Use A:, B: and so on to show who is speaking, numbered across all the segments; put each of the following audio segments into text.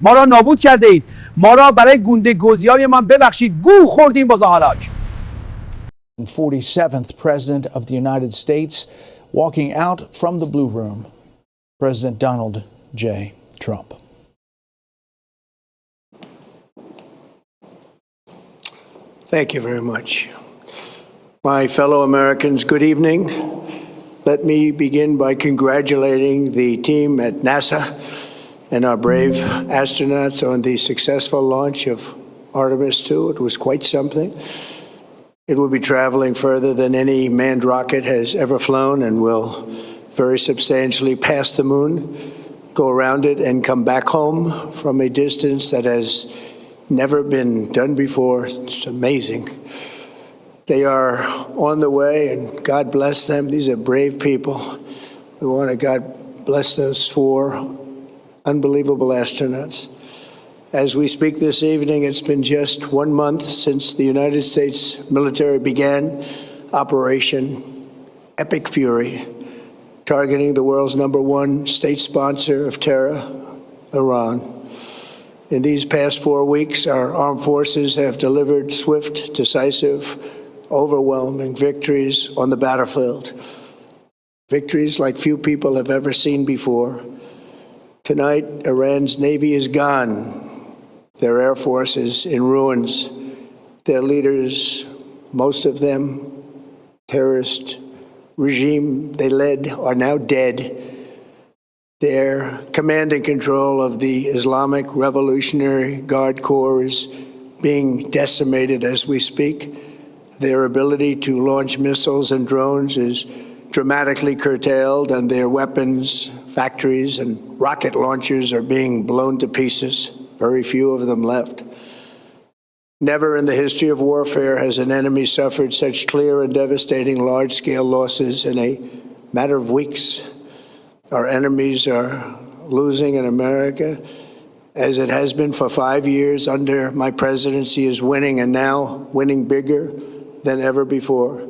A: ما را نابود کرده اید. ما را برای گونده گوزی‌های من ببخشید. گو خوردیم با زحالاک.
B: 47th President of the United States walking out from the Blue Room, President Donald J. Trump.
C: Thank you very much. My fellow Americans, good evening. Let me begin by congratulating the team at NASA and our brave astronauts on the successful launch of Artemis II. It was quite something. It will be traveling further than any manned rocket has ever flown and will very substantially pass the moon, go around it, and come back home from a distance that has never been done before. It's amazing. They are on the way, and God bless them. These are brave people. We want to God bless those 4 unbelievable astronauts. As we speak this evening, it's been just 1 month since the United States military began Operation Epic Fury, targeting the world's #1 state sponsor of terror, Iran. In these past 4 weeks, our armed forces have delivered swift, decisive, overwhelming victories on the battlefield. Victories like few people have ever seen before. Tonight, Iran's Navy is gone. Their Air Force is in ruins. Their leaders, most of them terrorist regime they led, are now dead. Their command and control of the Islamic Revolutionary Guard Corps is being decimated as we speak. Their ability to launch missiles and drones is dramatically curtailed, and their weapons, factories, and rocket launchers are being blown to pieces. Very few of them left. Never in the history of warfare has an enemy suffered such clear and devastating large-scale losses in a matter of weeks. Our enemies are losing, and America, as it has been for 5 years under my presidency, is winning, and now winning bigger than ever before.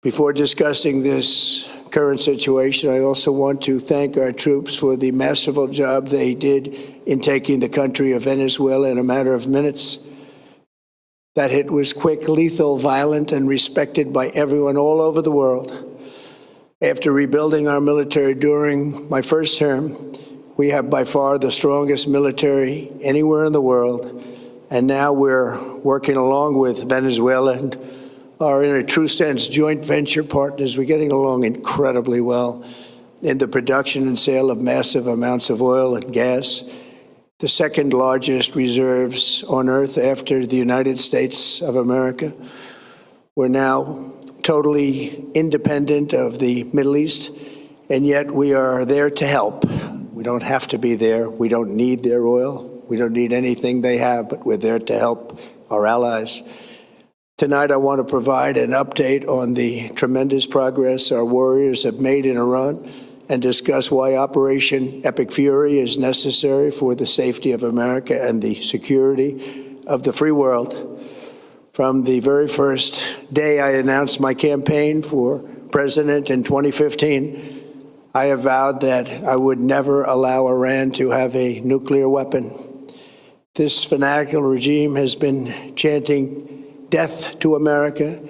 C: Before discussing this current situation, I also want to thank our troops for the masterful job they did in taking the country of Venezuela in a matter of minutes. That hit was quick, lethal, violent, and respected by everyone all over the world. After rebuilding our military during my first term, we have by far the strongest military anywhere in the world. And now we're working along with Venezuela and are in a true sense joint venture partners. We're getting along incredibly well in the production and sale of massive amounts of oil and gas, the second largest reserves on earth after the United States of America. We're now totally independent of the Middle East, and yet we are there to help. We don't have to be there. We don't need their oil. We don't need anything they have, but we're there to help our allies. Tonight, I want to provide an update on the tremendous progress our warriors have made in Iran and discuss why Operation Epic Fury is necessary for the safety of America and the security of the free world. From the very first day I announced my campaign for president in 2015, I have vowed that I would never allow Iran to have a nuclear weapon. This fanatical regime has been chanting death to America,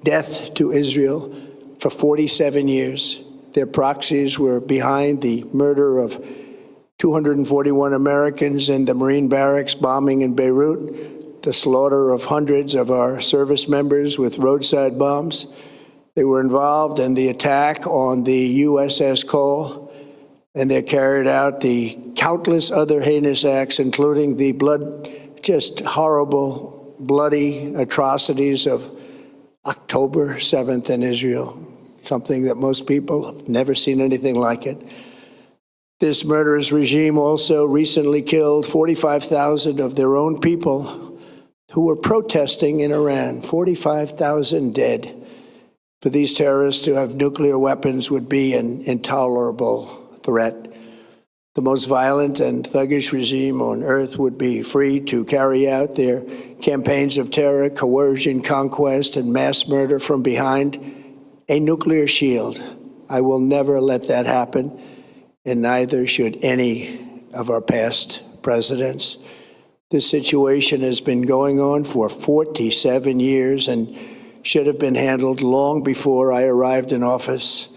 C: death to Israel for 47 years. Their proxies were behind the murder of 241 Americans in the Marine barracks bombing in Beirut, the slaughter of hundreds of our service members with roadside bombs. They were involved in the attack on the USS Cole, and they carried out the countless other heinous acts, including the just horrible, bloody atrocities of October 7th in Israel, something that most people have never seen anything like it. This murderous regime also recently killed 45,000 of their own people who were protesting in Iran. 45,000 dead. For these terrorists to have nuclear weapons would be an intolerable threat. The most violent and thuggish regime on earth would be free to carry out their campaigns of terror, coercion, conquest, and mass murder from behind a nuclear shield. I will never let that happen, and neither should any of our past presidents. This situation has been going on for 47 years and should have been handled long before I arrived in office.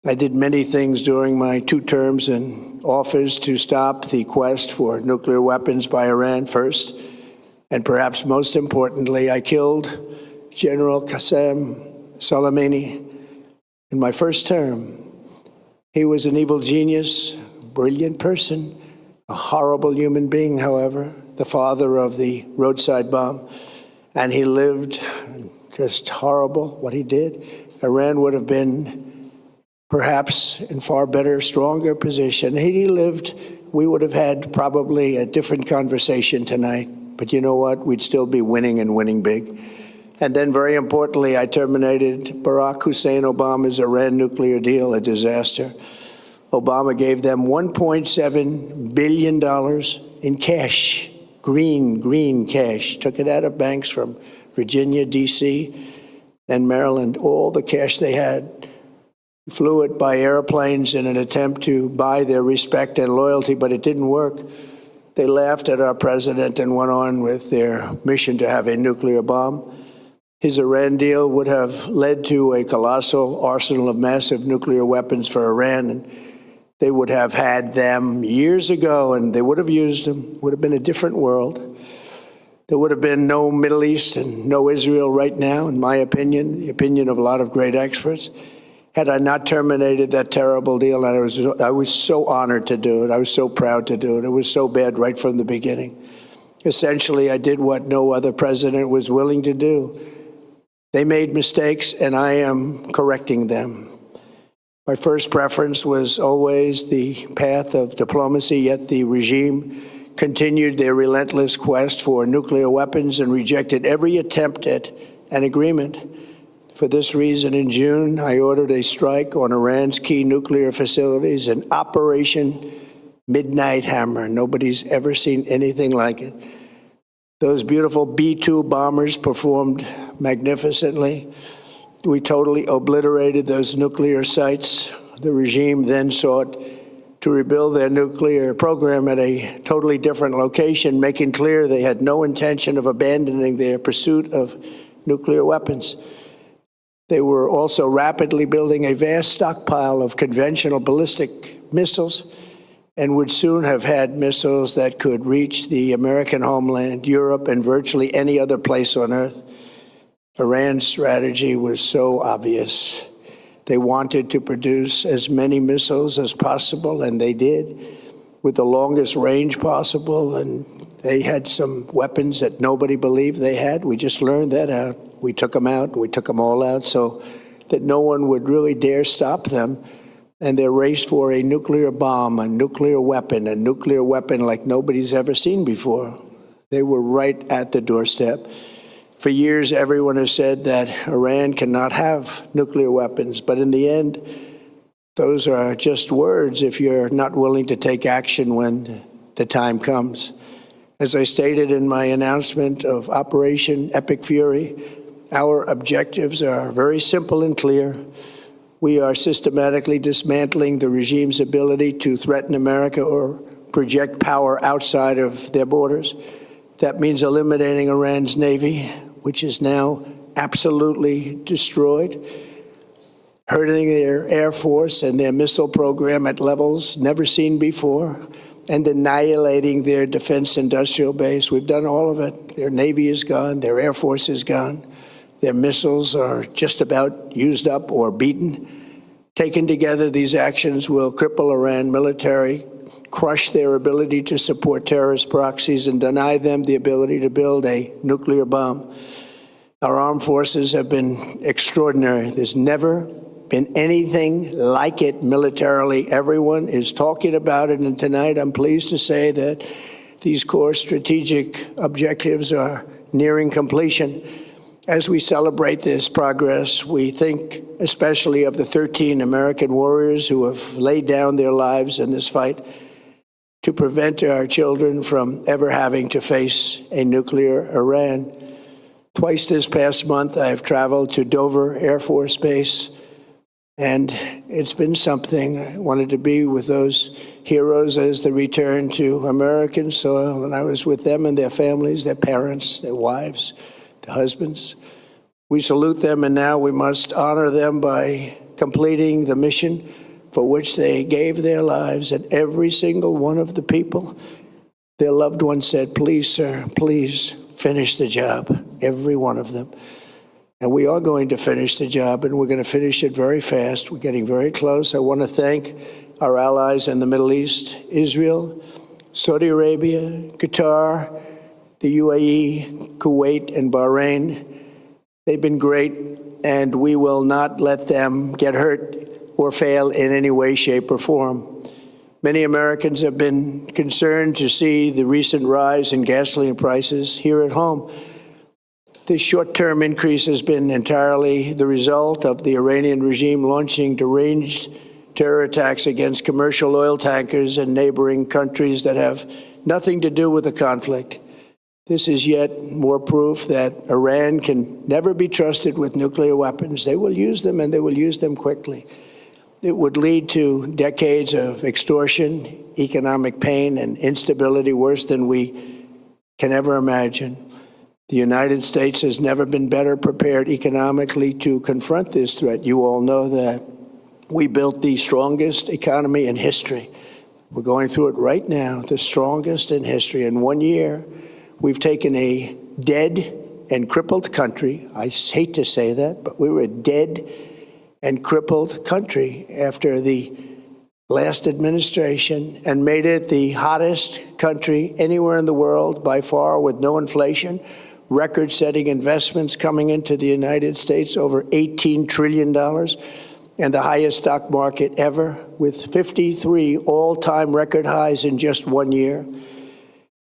C: I did many things during my 2 terms in office to stop the quest for nuclear weapons by Iran first, and perhaps most importantly, I killed General Qasem Soleimani in my first term. He was an evil genius, brilliant person, a horrible human being, however, the father of the roadside bomb, and he lived just horrible what he did. Iran would have been perhaps in far better, stronger position. Had he lived, we would have had probably a different conversation tonight. But you know what? We'd still be winning and winning big. And then very importantly, I terminated Barack Hussein Obama's Iran nuclear deal, a disaster. Obama gave them $1.7 billion in cash, green cash, took it out of banks from Virginia, D.C., and Maryland, all the cash they had, flew it by airplanes in an attempt to buy their respect and loyalty, but it didn't work. They laughed at our president and went on with their mission to have a nuclear bomb. His Iran deal would have led to a colossal arsenal of massive nuclear weapons for Iran, and they would have had them years ago, and they would have used them. It would have been a different world. There would have been no Middle East and no Israel right now, in my opinion, the opinion of a lot of great experts, had I not terminated that terrible deal. And I was so honored to do it. I was so proud to do it. It was so bad right from the beginning. Essentially, I did what no other president was willing to do. They made mistakes, and I am correcting them. My first preference was always the path of diplomacy, yet the regime continued their relentless quest for nuclear weapons and rejected every attempt at an agreement. For this reason, in June, I ordered a strike on Iran's key nuclear facilities, an Operation Midnight Hammer. Nobody's ever seen anything like it. Those beautiful B-2 bombers performed magnificently. We totally obliterated those nuclear sites. The regime then sought to rebuild their nuclear program at a totally different location, making clear they had no intention of abandoning their pursuit of nuclear weapons. They were also rapidly building a vast stockpile of conventional ballistic missiles and would soon have had missiles that could reach the American homeland, Europe, and virtually any other place on Earth. Iran's strategy was so obvious. They wanted to produce as many missiles as possible, and they did, with the longest range possible, and they had some weapons that nobody believed they had. We just learned that out. We took them out. We took them all out so that no one would really dare stop them. And their race for a nuclear bomb, a nuclear weapon like nobody's ever seen before. They were right at the doorstep. For years, everyone has said that Iran cannot have nuclear weapons, but in the end, those are just words if you're not willing to take action when the time comes. As I stated in my announcement of Operation Epic Fury, our objectives are very simple and clear. We are systematically dismantling the regime's ability to threaten America or project power outside of their borders. That means eliminating Iran's Navy, which is now absolutely destroyed, hurting their Air Force and their missile program at levels never seen before, and annihilating their defense industrial base. We've done all of it. Their Navy is gone. Their Air Force is gone. Their missiles are just about used up or beaten. Taken together, these actions will cripple Iran military, crush their ability to support terrorist proxies, and deny them the ability to build a nuclear bomb. Our armed forces have been extraordinary. There's never been anything like it militarily. Everyone is talking about it, and tonight I'm pleased to say that these core strategic objectives are nearing completion. As we celebrate this progress, we think especially of the 13 American warriors who have laid down their lives in this fight to prevent our children from ever having to face a nuclear Iran. Twice this past month, I have traveled to Dover Air Force Base, and It's been something. I wanted to be with those heroes as they return to American soil, and I was with them and their families, their parents, their wives, their husbands. We salute them, and now we must honor them by completing the mission for which they gave their lives. And every single one of the people, their loved ones said, please, sir, please finish the job, every one of them. And we are going to finish the job, and we're going to finish it very fast. We're getting very close. I want to thank our allies in the Middle East, Israel, Saudi Arabia, Qatar, the UAE, Kuwait, and Bahrain. They've been great, and we will not let them get hurt or fail in any way, shape, or form. Many Americans have been concerned to see the recent rise in gasoline prices here at home. This short-term increase has been entirely the result of the Iranian regime launching deranged terror attacks against commercial oil tankers in neighboring countries that have nothing to do with the conflict. This is yet more proof that Iran can never be trusted with nuclear weapons. They will use them, and they will use them quickly. It would lead to decades of extortion, economic pain, and instability worse than we can ever imagine. The United States has never been better prepared economically to confront this threat. You all know that we built the strongest economy in history. We're going through it right now, the strongest in history. In 1 year, we've taken a dead and crippled country. I hate to say that, but we were a dead and crippled country after the last administration and made it the hottest country anywhere in the world by far, with no inflation, record-setting investments coming into the United States, over $18 trillion, and the highest stock market ever, with 53 all-time record highs in just 1 year.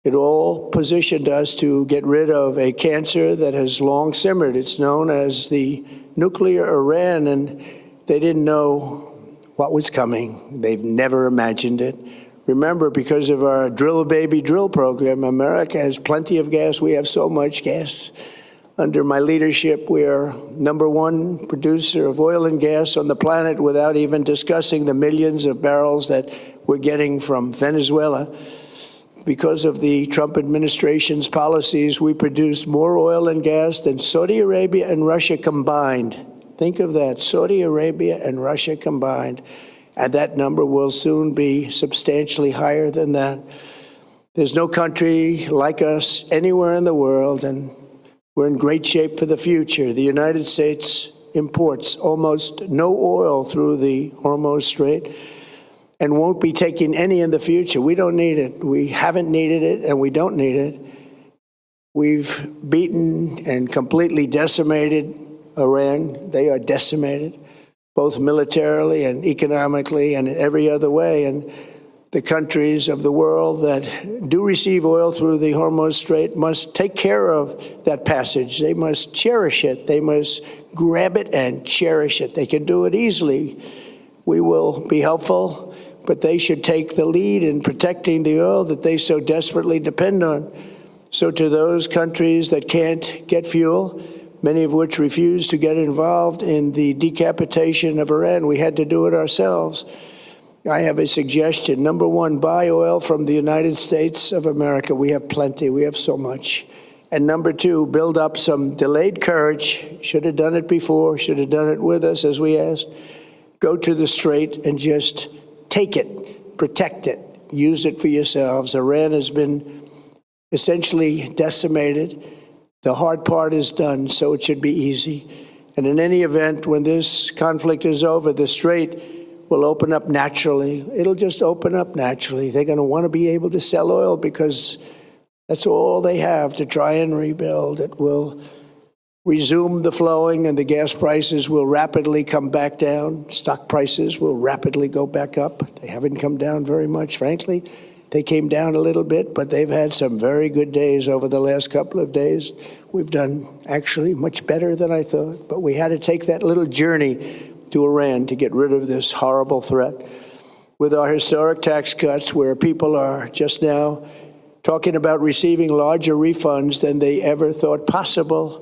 C: It all positioned us to get rid of a cancer that has long simmered. It's known as the nuclear Iran, and they didn't know what was coming. They've never imagined it. Remember, because of our drill baby drill program, America has plenty of gas. We have so much gas. Under my leadership, we are #1 producer of oil and gas on the planet, without even discussing the millions of barrels that we're getting from Venezuela. Because of the Trump administration's policies, we produce more oil and gas than Saudi Arabia and Russia combined. Think of that, Saudi Arabia and Russia combined. And that number will soon be substantially higher than that. There's no country like us anywhere in the world, and we're in great shape for the future. The United States imports almost no oil through the Hormuz Strait and won't be taking any in the future. We don't need it. We haven't needed it, and we don't need it. We've beaten and completely decimated Iran. They are decimated, both militarily and economically and in every other way. And the countries of the world that do receive oil through the Hormuz Strait must take care of that passage. They must cherish it. They must grab it and cherish it. They can do it easily. We will be helpful, but they should take the lead in protecting the oil that they so desperately depend on. So to those countries that can't get fuel, many of which refuse to get involved in the decapitation of Iran, we had to do it ourselves. I have a suggestion. #1, buy oil from the United States of America. We have plenty. We have so much. And #2, build up some delayed courage. Should have done it before. Should have done it with us, as we asked. Go to the Strait and just take it, protect it, use it for yourselves. Iran has been essentially decimated. The hard part is done, so it should be easy. And in any event, when this conflict is over, the Strait will open up naturally. It'll just open up naturally. They're going to want to be able to sell oil because that's all they have to try and rebuild. It will resume the flowing, and the gas prices will rapidly come back down. Stock prices will rapidly go back up. They haven't come down very much, frankly. They came down a little bit, but they've had some very good days over the last couple of days. We've done actually much better than I thought, but we had to take that little journey to Iran to get rid of this horrible threat. With our historic tax cuts, where people are just now talking about receiving larger refunds than they ever thought possible,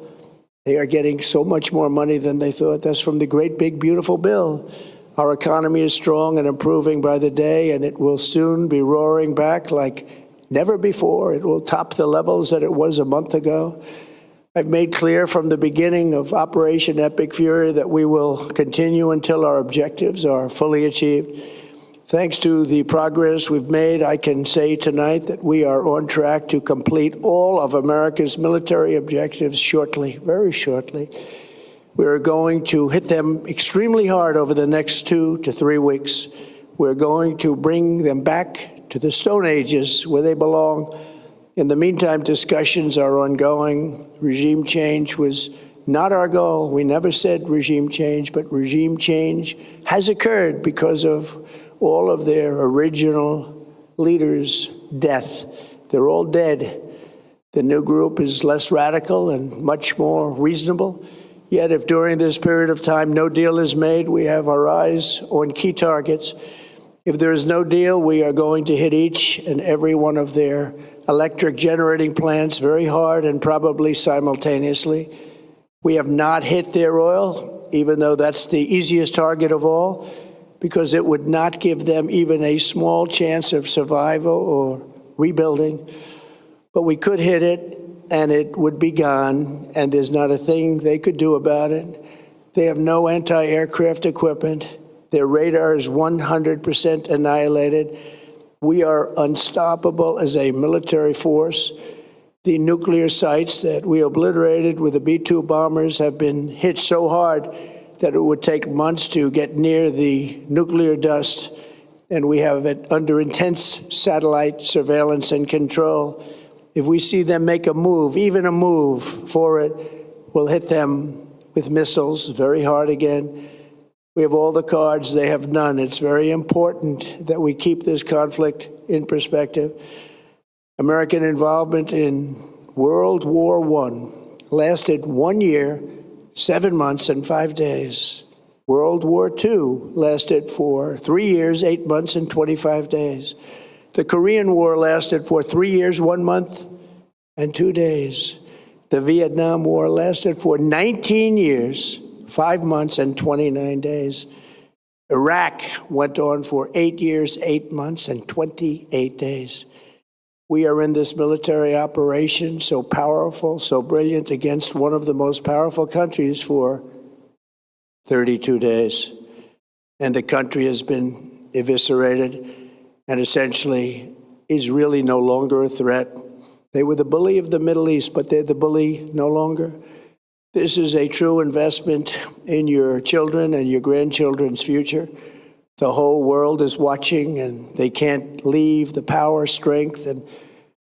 C: they are getting so much more money than they thought. That's from the great big beautiful bill. Our economy is strong and improving by the day, and it will soon be roaring back like never before. It will top the levels that it was a month ago. I've made clear from the beginning of Operation Epic Fury that we will continue until our objectives are fully achieved. Thanks to the progress we've made, I can say tonight that we are on track to complete all of America's military objectives shortly, very shortly. We are going to hit them extremely hard over the next 2 to 3 weeks. We're going to bring them back to the Stone Ages where they belong. In the meantime, discussions are ongoing. Regime change was not our goal. We never said regime change, but regime change has occurred because of all of their original leaders' death. They're all dead. The new group is less radical and much more reasonable. Yet if during this period of time no deal is made, we have our eyes on key targets. If there is no deal, we are going to hit each and every one of their electric generating plants very hard and probably simultaneously. We have not hit their oil, even though that's the easiest target of all, because it would not give them even a small chance of survival or rebuilding. But we could hit it, and it would be gone, and there's not a thing they could do about it. They have no anti-aircraft equipment. Their radar is 100% annihilated. We are unstoppable as a military force. The nuclear sites that we obliterated with the B-2 bombers have been hit so hard that it would take months to get near the nuclear dust, and we have it under intense satellite surveillance and control. If we see them make a move, even a move for it, we'll hit them with missiles very hard again. We have all the cards, they have none. It's very important that we keep this conflict in perspective. American involvement in World War I lasted 1 year, 7 months, and 5 days. World War II lasted for 3 years, 8 months, and 25 days. The Korean War lasted for 3 years, 1 month, and 2 days. The Vietnam War lasted for 19 years, 5 months, and 29 days. Iraq went on for 8 years, 8 months, and 28 days. We are in this military operation so powerful, so brilliant against one of the most powerful countries for 32 days. And the country has been eviscerated and essentially is really no longer a threat. They were the bully of the Middle East, but they're the bully no longer. This is a true investment in your children and your grandchildren's future. The whole world is watching, and they can't leave the power, strength, and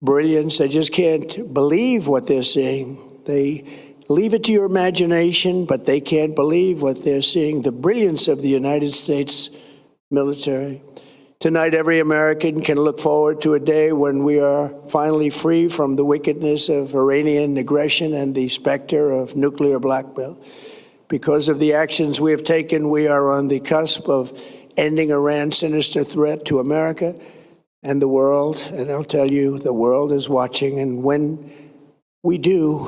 C: brilliance. They just can't believe what they're seeing. They leave it to your imagination, but they can't believe what they're seeing, the brilliance of the United States military. Tonight, every American can look forward to a day when we are finally free from the wickedness of Iranian aggression and the specter of nuclear blackmail. Because of the actions we have taken, we are on the cusp of ending Iran's sinister threat to America and the world. And I'll tell you, the world is watching. And when we do,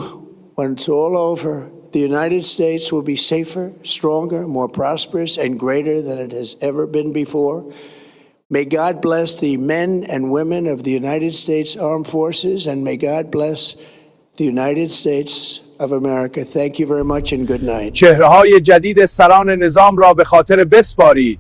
C: when it's all over, the United States will be safer, stronger, more prosperous, and greater than it has ever been before. May God bless the men and women of the United States Armed Forces, and may God bless the United States of America. Thank you very much and good night.
A: چهره‌های جدید سران نظام را به خاطر بسپارید.